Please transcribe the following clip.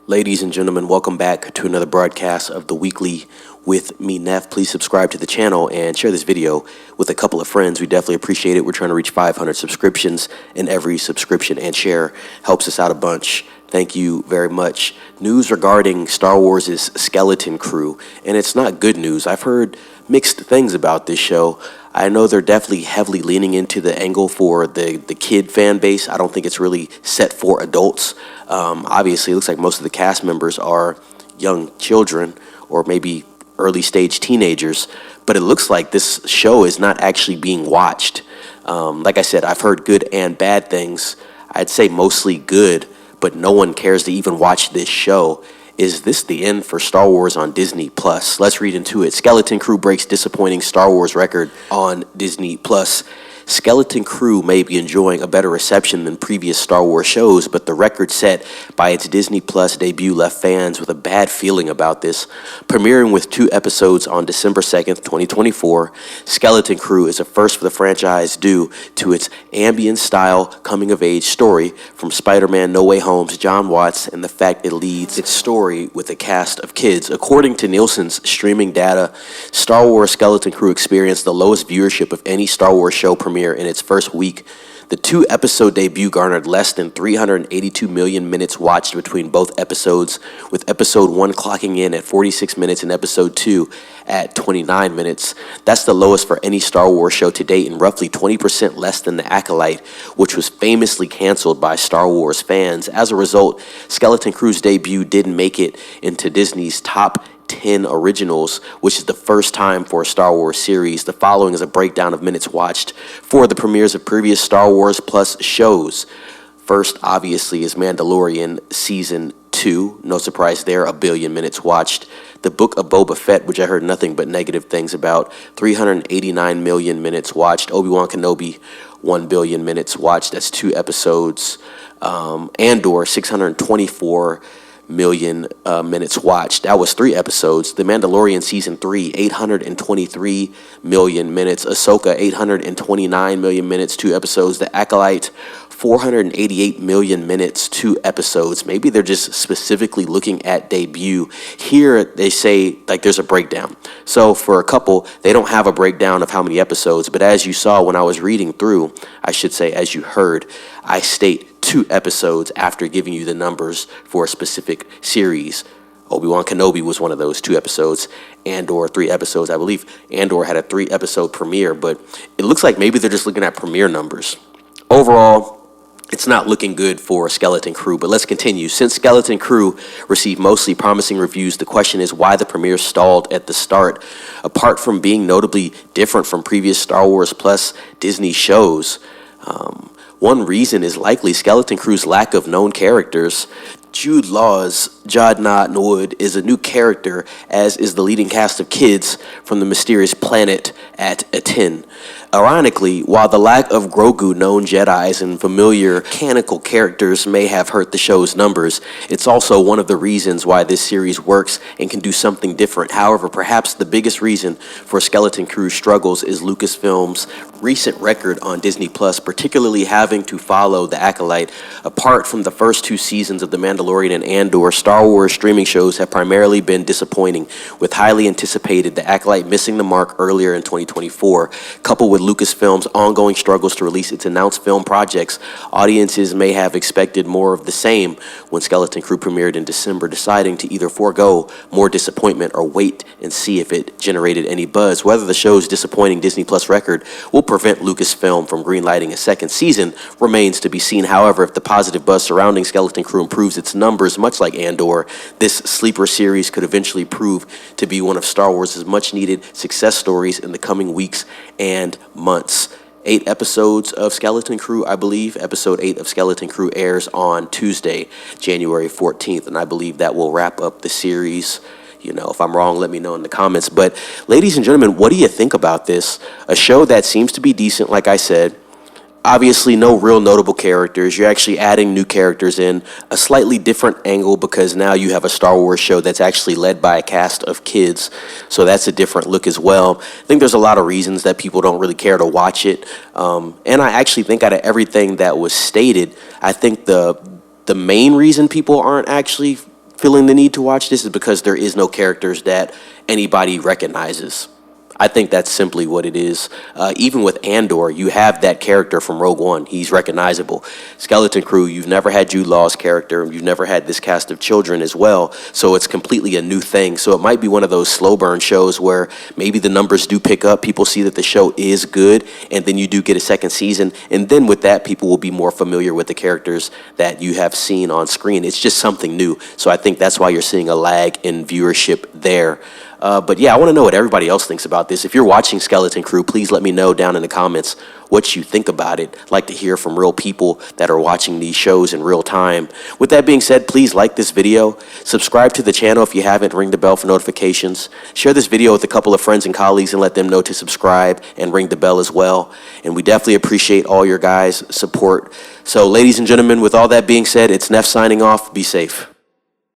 Ladies and gentlemen, welcome back to another broadcast of the Weekly with me, Neff. Please subscribe to the channel and share this video with a couple of friends. We definitely appreciate it. We're trying to reach 500 subscriptions, and every subscription and share helps us out a bunch. Thank you very much. News regarding Star Wars' Skeleton Crew, and it's not good news. I've heard mixed things about this show. I know they're definitely heavily leaning into the angle for the kid fan base. I don't think it's really set for adults. Obviously, it looks like most of the cast members are young children or maybe early stage teenagers, but it looks like this show is not actually being watched. Like I said, I've heard good and bad things. I'd say mostly good, but no one cares to even watch this show. Is this the end for Star Wars on Disney Plus? Let's read into it. Skeleton Crew breaks disappointing Star Wars record on Disney Plus. Skeleton Crew may be enjoying a better reception than previous Star Wars shows, but the record set by its Disney Plus debut left fans with a bad feeling about this. Premiering with 2 episodes on December 2nd, 2024, Skeleton Crew is a first for the franchise due to its ambient-style coming-of-age story from Spider-Man No Way Home's John Watts and the fact it leads its story with a cast of kids. According to Nielsen's streaming data, Star Wars Skeleton Crew experienced the lowest viewership of any Star Wars show premiere in its first week. The 2-episode debut garnered less than 382 million minutes watched between both episodes, with episode 1 clocking in at 46 minutes and episode 2 at 29 minutes. That's the lowest for any Star Wars show to date and roughly 20% less than The Acolyte, which was famously canceled by Star Wars fans. As a result, Skeleton Crew's debut didn't make it into Disney's top 10 originals, which is the first time for a Star Wars series. The following is a breakdown of minutes watched for the premieres of previous Star Wars Plus shows. First, obviously, is Mandalorian Season 2. No surprise there, 1 billion minutes watched. The Book of Boba Fett, which I heard nothing but negative things about, 389 million minutes watched. Obi-Wan Kenobi, 1 billion minutes watched. That's 2 episodes. Andor, 624 million minutes watched. That was 3 episodes. The Mandalorian Season 3, 823 million minutes. Ahsoka, 829 million minutes, 2 episodes. The Acolyte, 488 million minutes, 2 episodes. Maybe they're just specifically looking at debut. Here they say like there's a breakdown. So for a couple, they don't have a breakdown of how many episodes, but as you saw when I was reading through, I should say as you heard, I state 2 episodes after giving you the numbers for a specific series. Obi-Wan Kenobi was one of those 2 episodes. Andor, 3 episodes. I believe Andor had a 3-episode premiere, but it looks like maybe they're just looking at premiere numbers. Overall, it's not looking good for Skeleton Crew, but let's continue. Since Skeleton Crew received mostly promising reviews, the question is why the premiere stalled at the start. Apart from being notably different from previous Star Wars Plus Disney shows, one reason is likely Skeleton Crew's lack of known characters. Jude Law's Jadna Nwood is a new character, as is the leading cast of kids from the mysterious planet at Aten. Ironically, while the lack of Grogu known Jedis and familiar canonical characters may have hurt the show's numbers, it's also one of the reasons why this series works and can do something different. However, perhaps the biggest reason for Skeleton Crew's struggles is Lucasfilm's recent record on Disney Plus, particularly having to follow The Acolyte. Apart from the first 2 seasons of The Mandalorian and Andor, Star Wars streaming shows have primarily been disappointing, with highly anticipated The Acolyte missing the mark earlier in 2024. Coupled with Lucasfilm's ongoing struggles to release its announced film projects, audiences may have expected more of the same when Skeleton Crew premiered in December, deciding to either forego more disappointment or wait and see if it generated any buzz. Whether the show's disappointing Disney Plus record will prevent Lucasfilm from greenlighting a second season remains to be seen. However, if the positive buzz surrounding Skeleton Crew improves its numbers, much like Andor, this sleeper series could eventually prove to be one of Star Wars' much-needed success stories in the coming weeks and months. 8 episodes of Skeleton Crew, I believe. Episode 8 of Skeleton Crew airs on Tuesday, January 14th, and I believe that will wrap up the series. You know, if I'm wrong, let me know in the comments. But ladies and gentlemen, what do you think about this? A show that seems to be decent, like I said. Obviously, no real notable characters. You're actually adding new characters in a slightly different angle because now you have a Star Wars show that's actually led by a cast of kids. So that's a different look as well. I think there's a lot of reasons that people don't really care to watch it. And I actually think out of everything that was stated, I think the main reason people aren't actually feeling the need to watch this is because there is no characters that anybody recognizes. I think that's simply what it is. Even with Andor, you have that character from Rogue One. He's recognizable. Skeleton Crew, you've never had Jude Law's character. You've never had this cast of children as well. So it's completely a new thing. So it might be one of those slow burn shows where maybe the numbers do pick up. People see that the show is good, and then you do get a second season. And then with that, people will be more familiar with the characters that you have seen on screen. It's just something new. So I think that's why you're seeing a lag in viewership there. But yeah, I want to know what everybody else thinks about this. If you're watching Skeleton Crew, please let me know down in the comments what you think about it. I'd like to hear from real people that are watching these shows in real time. With that being said, please like this video, subscribe to the channel if you haven't, ring the bell for notifications, share this video with a couple of friends and colleagues and let them know to subscribe and ring the bell as well. And we definitely appreciate all your guys' support. So ladies and gentlemen, with all that being said, it's Neff signing off. Be safe.